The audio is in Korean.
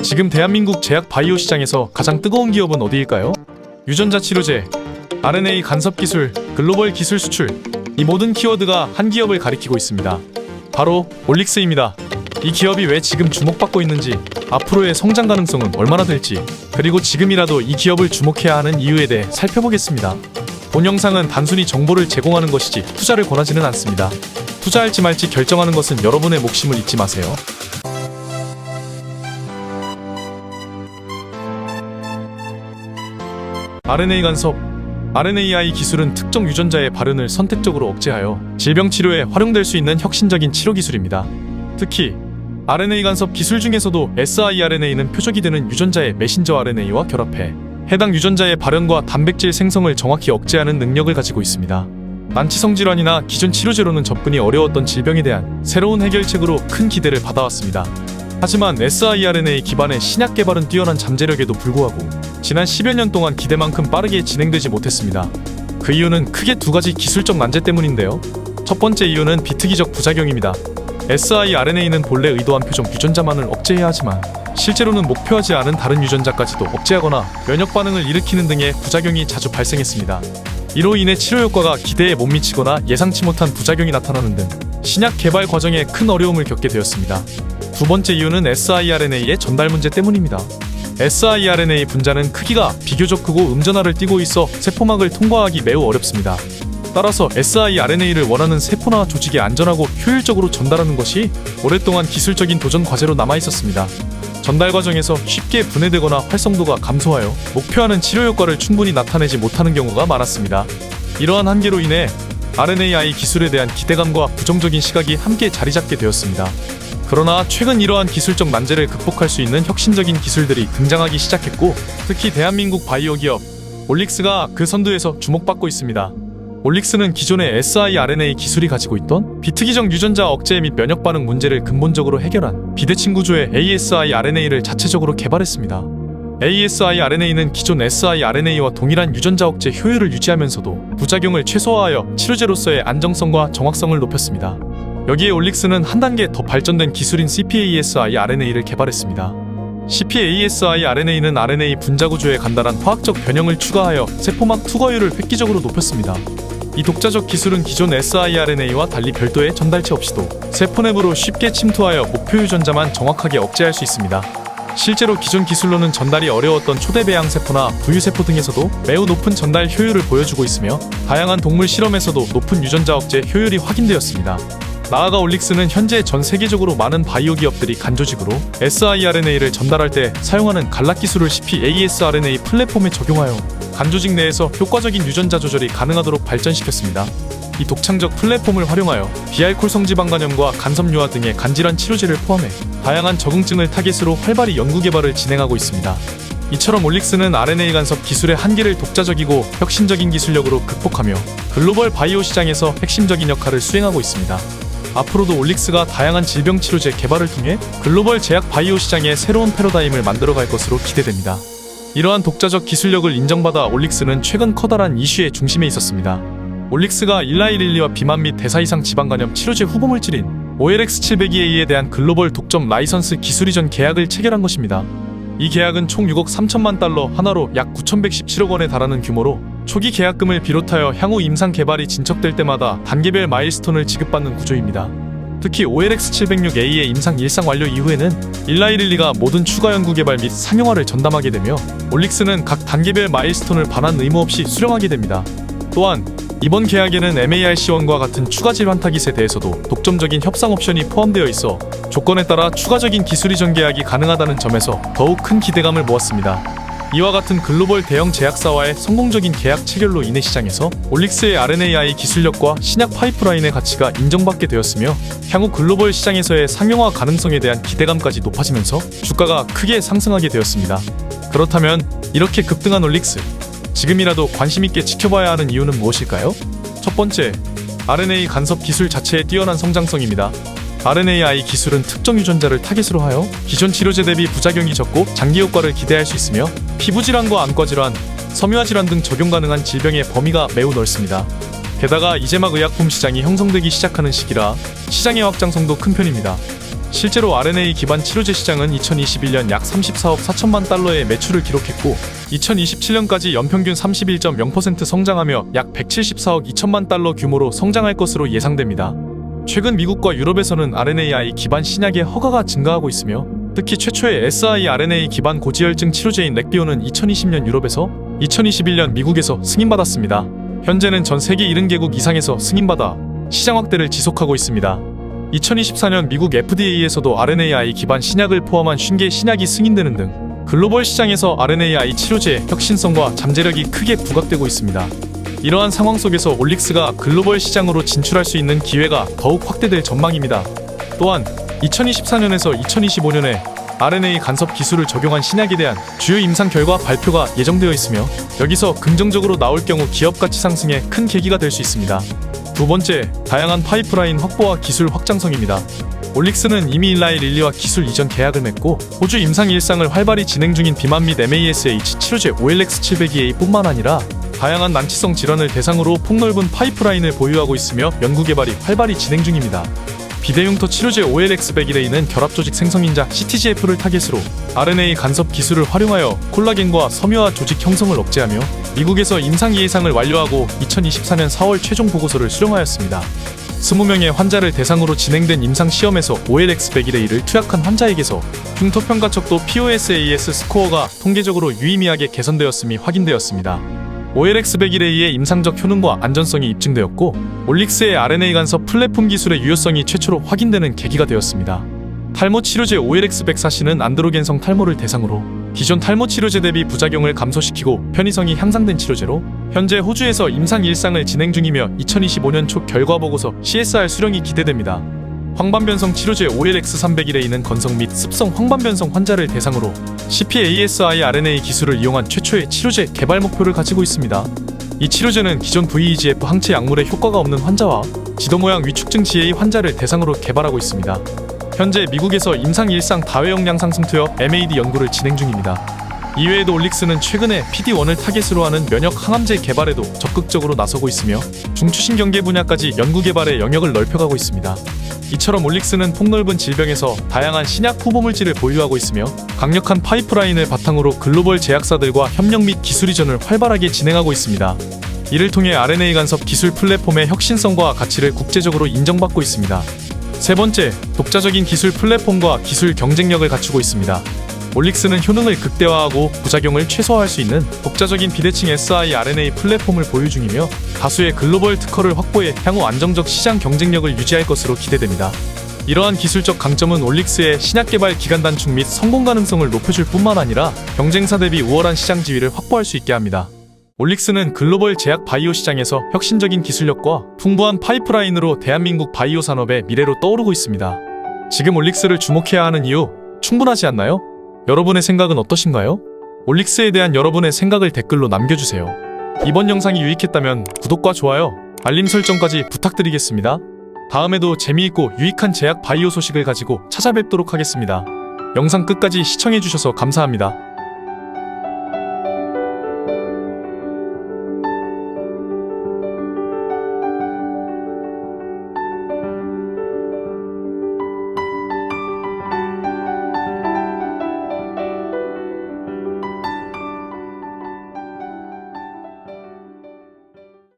지금 대한민국 제약 바이오 시장에서 가장 뜨거운 기업은 어디일까요? 유전자 치료제, RNA 간섭 기술, 글로벌 기술 수출, 이 모든 키워드가 한 기업을 가리키고 있습니다. 바로 올릭스입니다. 이 기업이 왜 지금 주목받고 있는지, 앞으로의 성장 가능성은 얼마나 될지, 그리고 지금이라도 이 기업을 주목해야 하는 이유에 대해 살펴보겠습니다. 본 영상은 단순히 정보를 제공하는 것이지 투자를 권하지는 않습니다. 투자할지 말지 결정하는 것은 여러분의 몫임을 잊지 마세요. RNA 간섭, RNAi 기술은 특정 유전자의 발현을 선택적으로 억제하여 질병 치료에 활용될 수 있는 혁신적인 치료 기술입니다. 특히 RNA 간섭 기술 중에서도 siRNA는 표적이 되는 유전자의 메신저 RNA와 결합해 해당 유전자의 발현과 단백질 생성을 정확히 억제하는 능력을 가지고 있습니다. 난치성 질환이나 기존 치료제로는 접근이 어려웠던 질병에 대한 새로운 해결책으로 큰 기대를 받아왔습니다. 하지만 siRNA 기반의 신약 개발은 뛰어난 잠재력에도 불구하고 지난 10여 년 동안 기대만큼 빠르게 진행되지 못했습니다. 그 이유는 크게 두 가지 기술적 난제 때문인데요. 첫 번째 이유는 비특이적 부작용입니다. siRNA는 본래 의도한 표적 유전자만을 억제해야 하지만 실제로는 목표하지 않은 다른 유전자까지도 억제하거나 면역 반응을 일으키는 등의 부작용이 자주 발생했습니다. 이로 인해 치료 효과가 기대에 못 미치거나 예상치 못한 부작용이 나타나는 등 신약 개발 과정에 큰 어려움을 겪게 되었습니다. 두 번째 이유는 siRNA의 전달 문제 때문입니다. siRNA 분자는 크기가 비교적 크고 음전하를 띠고 있어 세포막을 통과하기 매우 어렵습니다. 따라서 siRNA를 원하는 세포나 조직에 안전하고 효율적으로 전달하는 것이 오랫동안 기술적인 도전 과제로 남아있었습니다. 전달 과정에서 쉽게 분해되거나 활성도가 감소하여 목표하는 치료 효과를 충분히 나타내지 못하는 경우가 많았습니다. 이러한 한계로 인해 RNAi 기술에 대한 기대감과 부정적인 시각이 함께 자리잡게 되었습니다. 그러나 최근 이러한 기술적 난제를 극복할 수 있는 혁신적인 기술들이 등장하기 시작했고, 특히 대한민국 바이오 기업 올릭스가 그 선두에서 주목받고 있습니다. 올릭스는 기존의 siRNA 기술이 가지고 있던 비특이적 유전자 억제 및 면역 반응 문제를 근본적으로 해결한 비대칭 구조의 ASIRNA를 자체적으로 개발했습니다. ASIRNA는 기존 siRNA와 동일한 유전자 억제 효율을 유지하면서도 부작용을 최소화하여 치료제로서의 안정성과 정확성을 높였습니다. 여기에 올릭스는 한 단계 더 발전된 기술인 cpASIRNA를 개발했습니다. cpASIRNA는 RNA 분자 구조에 간단한 화학적 변형을 추가하여 세포막 투과율을 획기적으로 높였습니다. 이 독자적 기술은 기존 siRNA와 달리 별도의 전달체 없이도 세포 내부로 쉽게 침투하여 목표 유전자만 정확하게 억제할 수 있습니다. 실제로 기존 기술로는 전달이 어려웠던 초대배양 세포나 부유세포 등에서도 매우 높은 전달 효율을 보여주고 있으며 다양한 동물 실험에서도 높은 유전자 억제 효율이 확인되었습니다. 나아가 올릭스는 현재 전 세계적으로 많은 바이오 기업들이 간조직으로 siRNA를 전달할 때 사용하는 간락 기술을 cpASRNA 플랫폼에 적용하여 간조직 내에서 효과적인 유전자 조절이 가능하도록 발전시켰습니다. 이 독창적 플랫폼을 활용하여 비알코올성 지방간염과 간섭류화 등의 간질환 치료제를 포함해 다양한 적응증을 타겟으로 활발히 연구개발을 진행하고 있습니다. 이처럼 올릭스는 RNA 간섭 기술의 한계를 독자적이고 혁신적인 기술력으로 극복하며 글로벌 바이오 시장에서 핵심적인 역할을 수행하고 있습니다. 앞으로도 올릭스가 다양한 질병 치료제 개발을 통해 글로벌 제약 바이오 시장의 새로운 패러다임을 만들어갈 것으로 기대됩니다. 이러한 독자적 기술력을 인정받아 올릭스는 최근 커다란 이슈의 중심에 있었습니다. 올릭스가 일라이릴리와 비만 및 대사 이상 지방간염 치료제 후보물질인 OLX702A에 대한 글로벌 독점 라이선스 기술 이전 계약을 체결한 것입니다. 이 계약은 총 6억 3천만 달러, 하나로 약 9,117억 원에 달하는 규모로 초기 계약금을 비롯하여 향후 임상 개발이 진척될 때마다 단계별 마일스톤을 지급받는 구조입니다. 특히 OLX706A의 임상 일상 완료 이후에는 일라이릴리가 모든 추가 연구 개발 및 상용화를 전담하게 되며 올릭스는 각 단계별 마일스톤을 반환 의무 없이 수령하게 됩니다. 또한 이번 계약에는 MARC1과 같은 추가 질환 타깃에 대해서도 독점적인 협상 옵션이 포함되어 있어 조건에 따라 추가적인 기술 이전 계약이 가능하다는 점에서 더욱 큰 기대감을 모았습니다. 이와 같은 글로벌 대형 제약사와의 성공적인 계약 체결로 인해 시장에서 올릭스의 RNAi 기술력과 신약 파이프라인의 가치가 인정받게 되었으며 향후 글로벌 시장에서의 상용화 가능성에 대한 기대감까지 높아지면서 주가가 크게 상승하게 되었습니다. 그렇다면 이렇게 급등한 올릭스, 지금이라도 관심있게 지켜봐야 하는 이유는 무엇일까요? 첫 번째, RNA 간섭 기술 자체의 뛰어난 성장성입니다. RNAi 기술은 특정 유전자를 타겟으로 하여 기존 치료제 대비 부작용이 적고 장기 효과를 기대할 수 있으며 피부질환과 안과질환, 섬유화질환 등 적용 가능한 질병의 범위가 매우 넓습니다. 게다가 이제 막 의약품 시장이 형성되기 시작하는 시기라 시장의 확장성도 큰 편입니다. 실제로 RNA 기반 치료제 시장은 2021년 약 34억 4천만 달러의 매출을 기록했고 2027년까지 연평균 31.0% 성장하며 약 174억 2천만 달러 규모로 성장할 것으로 예상됩니다. 최근 미국과 유럽에서는 RNAi 기반 신약의 허가가 증가하고 있으며 특히 최초의 siRNA 기반 고지혈증 치료제인 렉비오는 2020년 유럽에서 2021년 미국에서 승인받았습니다. 현재는 전 세계 70개국 이상에서 승인받아 시장 확대를 지속하고 있습니다. 2024년 미국 FDA에서도 RNAi 기반 신약을 포함한 50개 신약이 승인되는 등 글로벌 시장에서 RNAi 치료제의 혁신성과 잠재력이 크게 부각되고 있습니다. 이러한 상황 속에서 올릭스가 글로벌 시장으로 진출할 수 있는 기회가 더욱 확대될 전망입니다. 또한 2024년에서 2025년에 RNA 간섭 기술을 적용한 신약에 대한 주요 임상 결과 발표가 예정되어 있으며 여기서 긍정적으로 나올 경우 기업 가치 상승에 큰 계기가 될 수 있습니다. 두 번째, 다양한 파이프라인 확보와 기술 확장성입니다. 올릭스는 이미 일라이 릴리와 기술 이전 계약을 맺고 호주 임상 일상을 활발히 진행 중인 비만 및 MASH 치료제 OLX702A뿐만 아니라 다양한 난치성 질환을 대상으로 폭넓은 파이프라인을 보유하고 있으며 연구 개발이 활발히 진행 중입니다. 비대흉터 치료제 OLX101A는 결합조직 생성인자 CTGF를 타겟으로 RNA 간섭 기술을 활용하여 콜라겐과 섬유화 조직 형성을 억제하며 미국에서 임상 예상을 완료하고 2024년 4월 최종 보고서를 수령하였습니다. 20명의 환자를 대상으로 진행된 임상 시험에서 OLX101A를 투약한 환자에게서 흉터 평가 척도 POSAS 스코어가 통계적으로 유의미하게 개선되었음이 확인되었습니다. OLX101A의 임상적 효능과 안전성이 입증되었고 올릭스의 RNA 간섭 플랫폼 기술의 유효성이 최초로 확인되는 계기가 되었습니다. 탈모 치료제 OLX140는 안드로겐성 탈모를 대상으로 기존 탈모 치료제 대비 부작용을 감소시키고 편의성이 향상된 치료제로 현재 호주에서 임상 일상을 진행 중이며 2025년 초 결과 보고서 CSR 수령이 기대됩니다. 황반변성 치료제 OLX301A는 건성 및 습성 황반변성 환자를 대상으로 cpASI-RNA 기술을 이용한 최초의 치료제 개발 목표를 가지고 있습니다. 이 치료제는 기존 VEGF 항체 약물에 효과가 없는 환자와 지도모양 위축증 GA 환자를 대상으로 개발하고 있습니다. 현재 미국에서 임상 일상 다회용량 상승 투여 MAD 연구를 진행 중입니다. 이외에도 올릭스는 최근에 PD-1을 타겟으로 하는 면역 항암제 개발에도 적극적으로 나서고 있으며 중추신경계 분야까지 연구 개발의 영역을 넓혀가고 있습니다. 이처럼 올릭스는 폭넓은 질병에서 다양한 신약 후보물질을 보유하고 있으며 강력한 파이프라인을 바탕으로 글로벌 제약사들과 협력 및 기술 이전을 활발하게 진행하고 있습니다. 이를 통해 RNA 간섭 기술 플랫폼의 혁신성과 가치를 국제적으로 인정받고 있습니다. 세 번째, 독자적인 기술 플랫폼과 기술 경쟁력을 갖추고 있습니다. 올릭스는 효능을 극대화하고 부작용을 최소화할 수 있는 독자적인 비대칭 siRNA 플랫폼을 보유 중이며 다수의 글로벌 특허를 확보해 향후 안정적 시장 경쟁력을 유지할 것으로 기대됩니다. 이러한 기술적 강점은 올릭스의 신약 개발 기간 단축 및 성공 가능성을 높여줄 뿐만 아니라 경쟁사 대비 우월한 시장 지위를 확보할 수 있게 합니다. 올릭스는 글로벌 제약 바이오 시장에서 혁신적인 기술력과 풍부한 파이프라인으로 대한민국 바이오 산업의 미래로 떠오르고 있습니다. 지금 올릭스를 주목해야 하는 이유 충분하지 않나요? 여러분의 생각은 어떠신가요? 올릭스에 대한 여러분의 생각을 댓글로 남겨주세요. 이번 영상이 유익했다면 구독과 좋아요, 알림 설정까지 부탁드리겠습니다. 다음에도 재미있고 유익한 제약 바이오 소식을 가지고 찾아뵙도록 하겠습니다. 영상 끝까지 시청해주셔서 감사합니다.